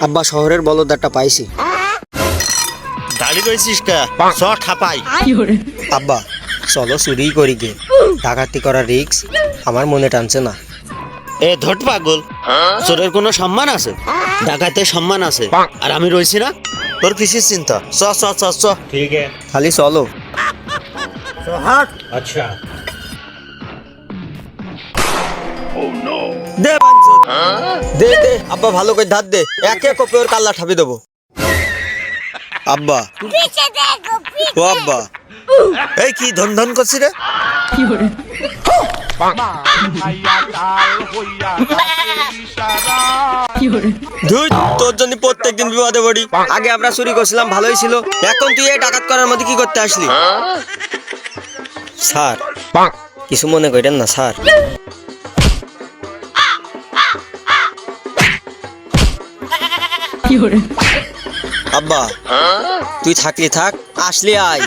আব্বা শহরের বলদারটা পাইছি। দাঁড়ি রয়েছিস কা চ ঠাপাই। আব্বা চলো চুরি করি গে, ডাকাতি করা রিক্স আমার মনে টানছে না। এ ধট পাগল, চোরের কোনো সম্মান আছে? ডাকাতের সম্মান আছে, আর আমি রয়েছি না। তোর কিসের চিন্তা? চ চ চ চ। ঠিক আছে, খালি চলো। আচ্ছা দে বাঞ্চোদ। দে দে আব্বা, ভালো করে ধার দে, একে কপি ওর কাল্লা ঠাপি দেবো। আব্বা ও আব্বা, এই কি ধন ধন করছি রে? ধুই, তোর জন্য প্রত্যেকদিন বিপদে পড়ি। আগে আমরা চুরি করছিলাম, ভালোই ছিল, এখন তুই এই ডাকাত করার মধ্যে কি করতে আসলি? স্যার কিছু মনে করেন না স্যার। আব্বা তুই থাকলি থাক, আসলি আয়।